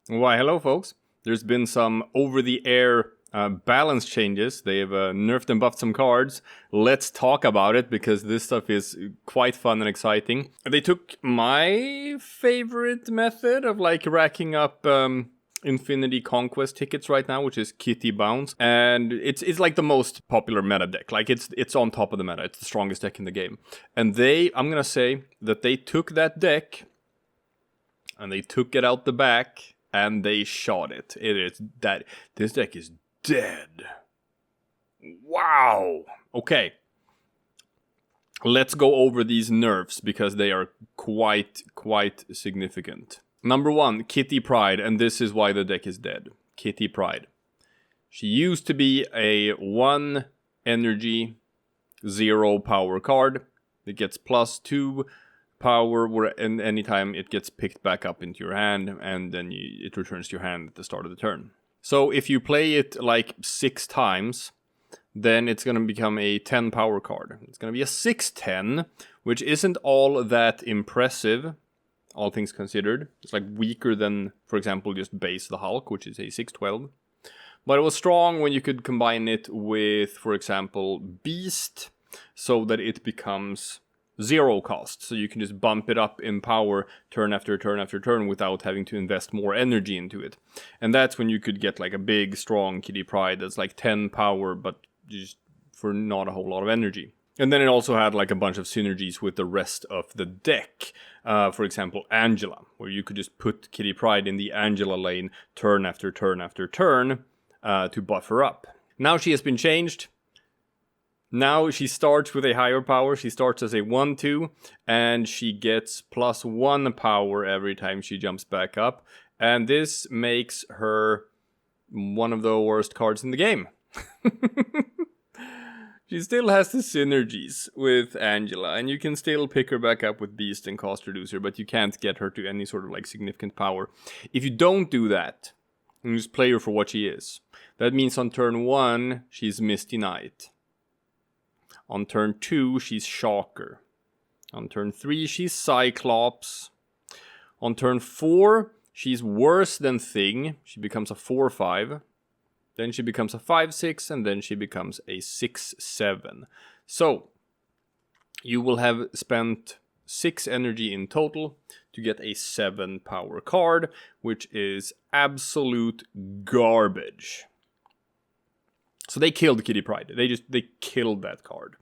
Why, hello folks. There's been some over-the-air balance changes. They've nerfed and buffed some cards. Let's talk about it because this stuff is quite fun and exciting. They took my favorite method of like racking up Infinity Conquest tickets right now, which is Kitty Bounce, and it's like the most popular meta deck. Like it's on top of the meta. It's the strongest deck in the game. And I'm gonna say that they took that deck and they took it out the back and they shot it. This deck is dead. Wow. Okay. Let's go over these nerfs because they are quite significant. Number 1, Kitty Pryde, and this is why the deck is dead. Kitty Pryde. She used to be a 1 energy, 0 power card. It gets +2 power and anytime it gets picked back up into your hand, and then it returns to your hand at the start of the turn. So if you play it like 6 times, then it's going to become a 10 power card. It's going to be a 6/10, which isn't all that impressive, all things considered. It's like weaker than, for example, just base the Hulk, which is a 6/12. But it was strong when you could combine it with, for example, Beast, so that it becomes 0 cost. So you can just bump it up in power turn after turn after turn without having to invest more energy into it. And that's when you could get like a big, strong Kitty Pryde that's like 10 power, but just for not a whole lot of energy. And then it also had like a bunch of synergies with the rest of the deck. For example, Angela, where you could just put Kitty Pryde in the Angela lane turn after turn after turn to buff her up. Now she has been changed. Now she starts with a higher power. She starts as a 1/2, and she gets +1 power every time she jumps back up. And this makes her one of the worst cards in the game. She still has the synergies with Angela, and you can still pick her back up with Beast and cost reducer, but you can't get her to any sort of like significant power. If you don't do that, and just play her for what she is, that means on turn 1, she's Misty Knight. On turn 2, she's Shocker. On turn 3, she's Cyclops. On turn 4, she's worse than Thing. She becomes a 4/5. Then she becomes a 5/6, and then she becomes a 6/7. So, you will have spent 6 energy in total to get a 7 power card, which is absolute garbage. So they killed Kitty Pryde. They killed that card.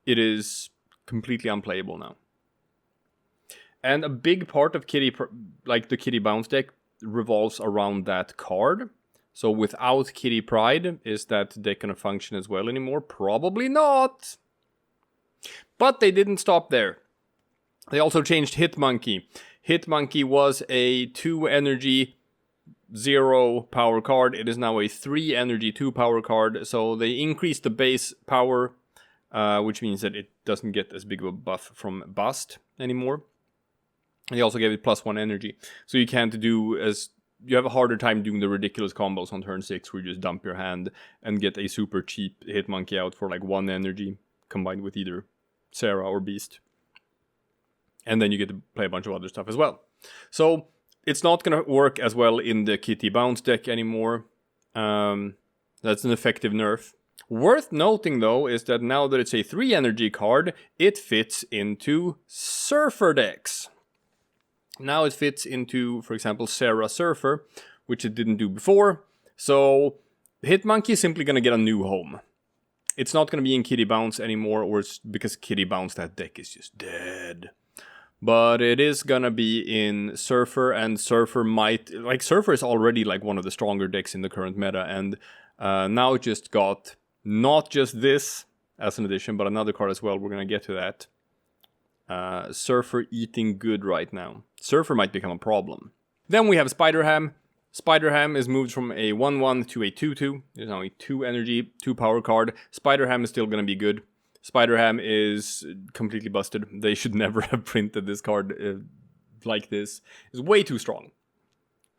It is completely unplayable now. And a big part of the Kitty Bounce deck revolves around that card. So without Kitty Pryde, is that deck gonna function as well anymore? Probably not. But they didn't stop there. They also changed Hitmonkey. Hitmonkey was a 2 energy 0 power card. It is now a 3 energy 2 power card. So they increased the base power, which means that it doesn't get as big of a buff from Bust anymore. They also gave it +1 energy. So you have a harder time doing the ridiculous combos on turn 6 where you just dump your hand and get a super cheap Hitmonkey out for like 1 energy combined with either Sarah or Beast. And then you get to play a bunch of other stuff as well. So it's not going to work as well in the Kitty Bounce deck anymore. That's an effective nerf. Worth noting though is that now that it's a 3 energy card, it fits into Surfer decks. Now it fits into, for example, Sarah Surfer, which it didn't do before. So Hitmonkey is simply going to get a new home. It's not going to be in Kitty Bounce anymore, or it's because Kitty Bounce, that deck is just dead. But it is going to be in Surfer, and Surfer Surfer is already like one of the stronger decks in the current meta, and now it just got not just this as an addition, but another card as well. We're going to get to that. Surfer eating good right now. Surfer might become a problem. Then we have Spider-Ham. Spider-Ham is moved from a 1/1 to a 2/2. There's now a 2 energy, 2 power card. Spider-Ham is still going to be good. Spider-Ham is completely busted. They should never have printed this card like this. It's way too strong.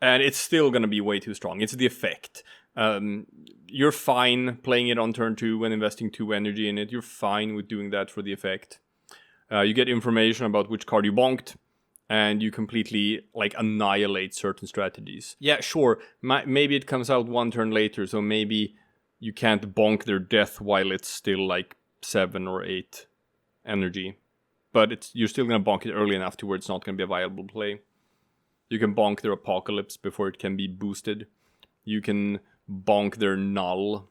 And it's still going to be way too strong. It's the effect. You're fine playing it on turn 2 and investing 2 energy in it. You're fine with doing that for the effect. You get information about which card you bonked. and you completely like annihilate certain strategies. Yeah, sure, maybe it comes out one turn later, so maybe you can't bonk their death while it's still like 7 or 8 energy. But you're still going to bonk it early enough to where it's not going to be a viable play. You can bonk their Apocalypse before it can be boosted. You can bonk their Null.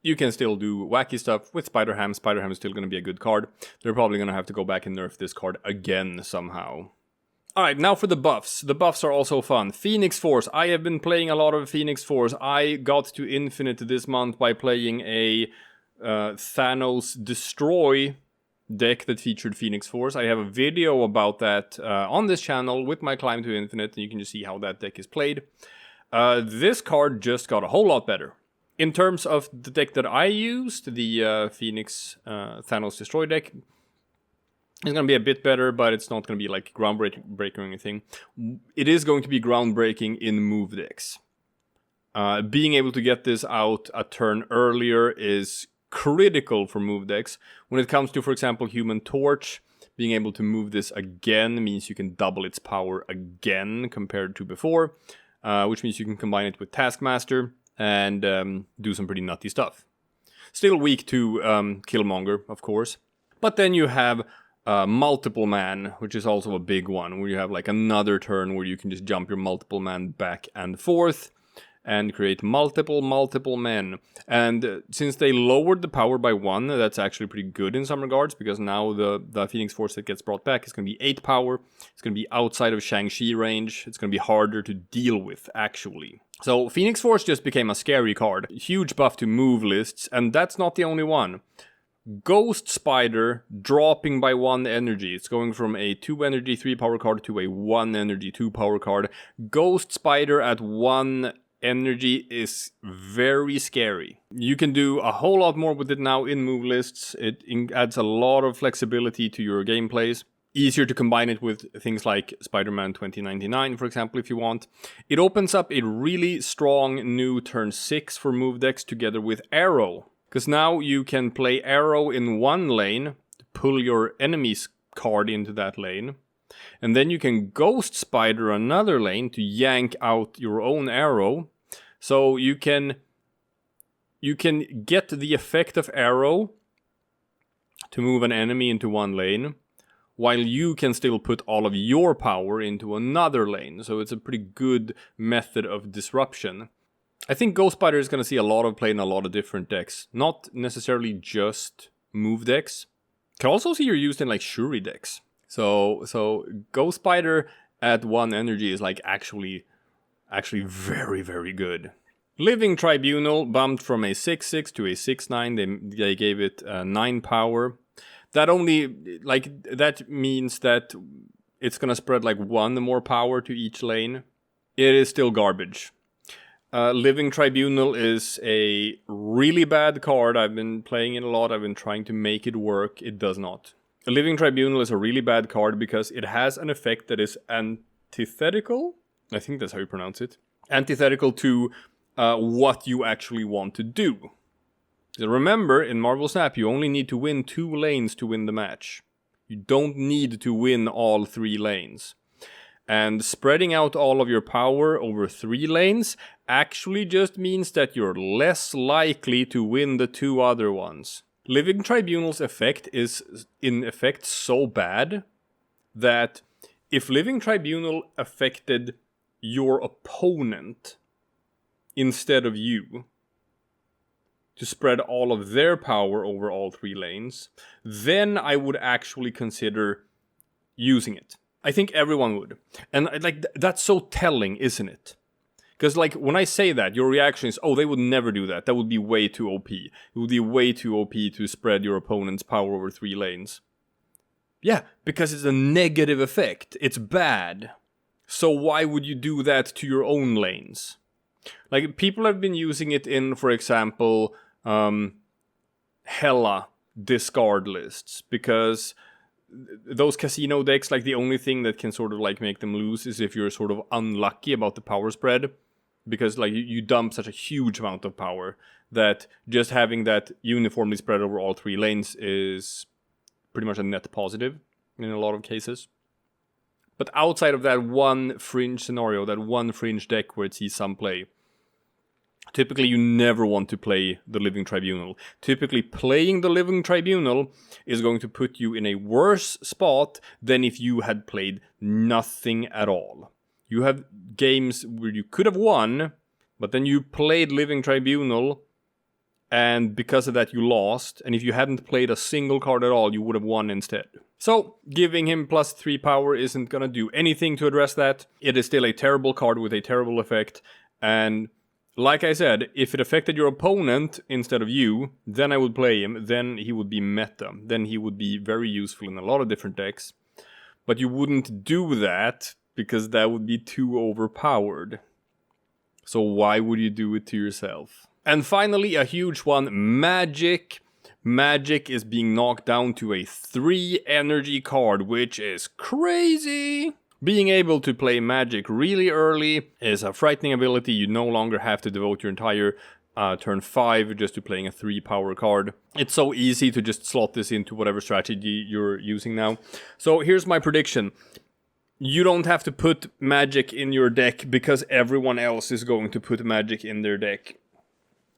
You can still do wacky stuff with Spider-Ham. Spider-Ham is still going to be a good card. They're probably going to have to go back and nerf this card again somehow. Alright, now for the buffs. The buffs are also fun. Phoenix Force. I have been playing a lot of Phoenix Force. I got to Infinite this month by playing a Thanos Destroy deck that featured Phoenix Force. I have a video about that on this channel with my climb to Infinite, and you can just see how that deck is played. This card just got a whole lot better. In terms of the deck that I used, the Phoenix Thanos Destroy deck, it's going to be a bit better, but it's not going to be like groundbreaking or anything. It is going to be groundbreaking in move decks. Being able to get this out a turn earlier is critical for move decks. When it comes to, for example, Human Torch, being able to move this again means you can double its power again compared to before, which means you can combine it with Taskmaster and do some pretty nutty stuff. Still weak to Killmonger, of course. But then you have Multiple Man, which is also a big one, where you have like another turn where you can just jump your Multiple Man back and forth and create multiple men. And since they lowered the power by 1, that's actually pretty good in some regards, because now the Phoenix Force that gets brought back is going to be 8 power. It's going to be outside of Shang-Chi range. It's going to be harder to deal with, actually. So Phoenix Force just became a scary card. Huge buff to move lists, and that's not the only one. Ghost Spider dropping by 1 energy. It's going from a 2 energy 3 power card to a 1 energy 2 power card. Ghost Spider at 1 energy is very scary. You can do a whole lot more with it now in move lists. It adds a lot of flexibility to your gameplays. Easier to combine it with things like Spider-Man 2099, for example, if you want. It opens up a really strong new turn 6 for move decks together with Arrow. Because now you can play Arrow in one lane, pull your enemy's card into that lane, and then you can Ghost Spider another lane to yank out your own Arrow. So you can get the effect of Arrow to move an enemy into one lane, while you can still put all of your power into another lane. So it's a pretty good method of disruption. I think Ghost Spider is going to see a lot of play in a lot of different decks. Not necessarily just move decks. Can also see her used in like Shuri decks. So Ghost Spider at 1 energy is like actually very, very good. Living Tribunal bumped from a 6/6 to a 6/9. They gave it 9 power. That means that it's gonna spread like 1 more power to each lane. It is still garbage. Living Tribunal is a really bad card. I've been playing it a lot. I've been trying to make it work. It does not. A Living Tribunal is a really bad card because it has an effect that is antithetical. I think that's how you pronounce it. Antithetical to what you actually want to do. So remember, in Marvel Snap, you only need to win 2 lanes to win the match. You don't need to win all 3 lanes. And spreading out all of your power over 3 lanes actually just means that you're less likely to win the 2 other ones. Living Tribunal's effect is in effect so bad that if Living Tribunal affected your opponent instead of you, to spread all of their power over all 3 lanes, then I would actually consider using it. I think everyone would. And like that's so telling, isn't it? Because like when I say that, your reaction is, oh, they would never do that. That would be way too OP. It would be way too OP to spread your opponent's power over 3 lanes. Yeah, because it's a negative effect. It's bad. So why would you do that to your own lanes? Like people have been using it in, for example, Hela discard lists, because those casino decks, like the only thing that can sort of like make them lose is if you're sort of unlucky about the power spread, because like you dump such a huge amount of power that just having that uniformly spread over all 3 lanes is pretty much a net positive in a lot of cases. But outside of that one fringe scenario, that one fringe deck where it sees some play, typically you never want to play the Living Tribunal. Typically playing the Living Tribunal is going to put you in a worse spot than if you had played nothing at all. You have games where you could have won, but then you played Living Tribunal, and because of that you lost, and if you hadn't played a single card at all, you would have won instead. So, giving him +3 power isn't gonna do anything to address that. It is still a terrible card with a terrible effect, and like I said, if it affected your opponent instead of you, then I would play him, then he would be meta, then he would be very useful in a lot of different decks. But you wouldn't do that, because that would be too overpowered. So why would you do it to yourself? And finally, a huge one, Magik. Magik is being knocked down to a 3 energy card, which is crazy! Being able to play Magik really early is a frightening ability. You no longer have to devote your entire turn 5 just to playing a 3 power card. It's so easy to just slot this into whatever strategy you're using now. So here's my prediction. You don't have to put Magik in your deck because everyone else is going to put Magik in their deck.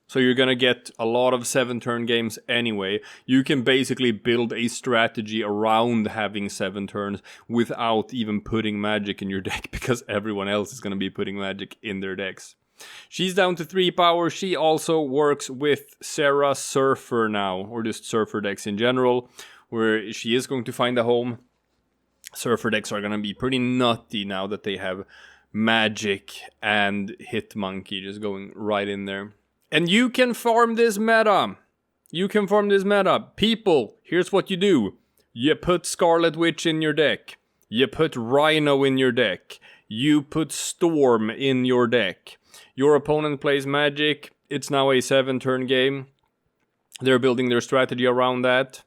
So you're gonna get a lot of 7-turn games anyway. You can basically build a strategy around having 7 turns without even putting Magik in your deck because everyone else is gonna be putting Magik in their decks. She's down to 3 power. She also works with Serra Surfer now, or just Surfer decks in general, where she is going to find a home. Surfer decks are gonna be pretty nutty now that they have Magik and Hitmonkey just going right in there. And you can farm this meta. You can farm this meta. People, here's what you do. You put Scarlet Witch in your deck. You put Rhino in your deck. You put Storm in your deck. Your opponent plays Magik. It's now a 7-turn game. They're building their strategy around that.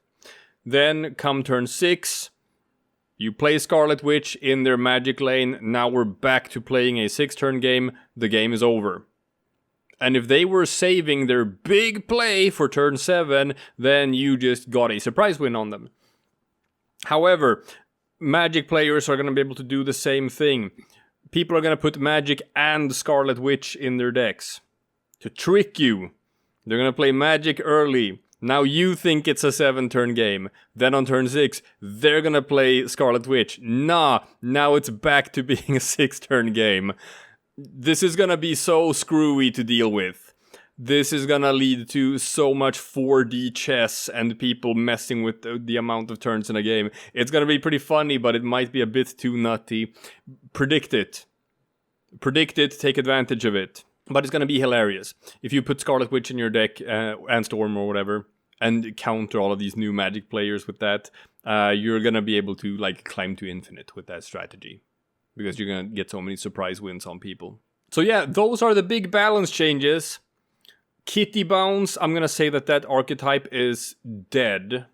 Then, come turn 6, you play Scarlet Witch in their Magik lane. Now we're back to playing a 6-turn game. The game is over. And if they were saving their big play for turn 7, then you just got a surprise win on them. However, Magik players are going to be able to do the same thing. People are going to put Magik and Scarlet Witch in their decks to trick you. They're going to play Magik early. Now you think it's a 7-turn game. Then on turn 6, they're going to play Scarlet Witch. Nah, now it's back to being a 6-turn game. This is gonna be so screwy to deal with. This is gonna lead to so much 4D chess and people messing with the amount of turns in a game. It's gonna be pretty funny, but it might be a bit too nutty. Predict it. Predict it, take advantage of it. But it's gonna be hilarious. If you put Scarlet Witch in your deck, and Storm or whatever, and counter all of these new Magik players with that, you're gonna be able to like climb to infinite with that strategy. Because you're going to get so many surprise wins on people. So yeah, those are the big balance changes. Kitty Bounce, I'm going to say that that archetype is dead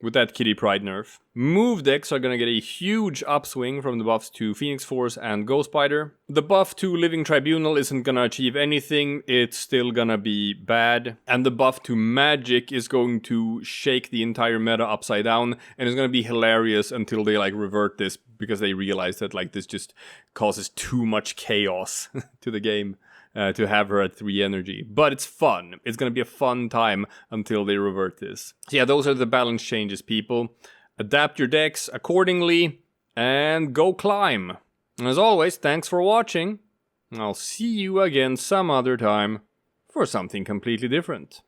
with that Kitty Pryde nerf. Move decks are going to get a huge upswing from the buffs to Phoenix Force and Ghost Spider. The buff to Living Tribunal isn't going to achieve anything, it's still going to be bad. And the buff to Magik is going to shake the entire meta upside down, and it's going to be hilarious until they like revert this because they realize that like this just causes too much chaos to the game. To have her at 3 energy. But it's fun. It's going to be a fun time until they revert this. So yeah, those are the balance changes, people. Adapt your decks accordingly and go climb. And as always, thanks for watching. I'll see you again some other time for something completely different.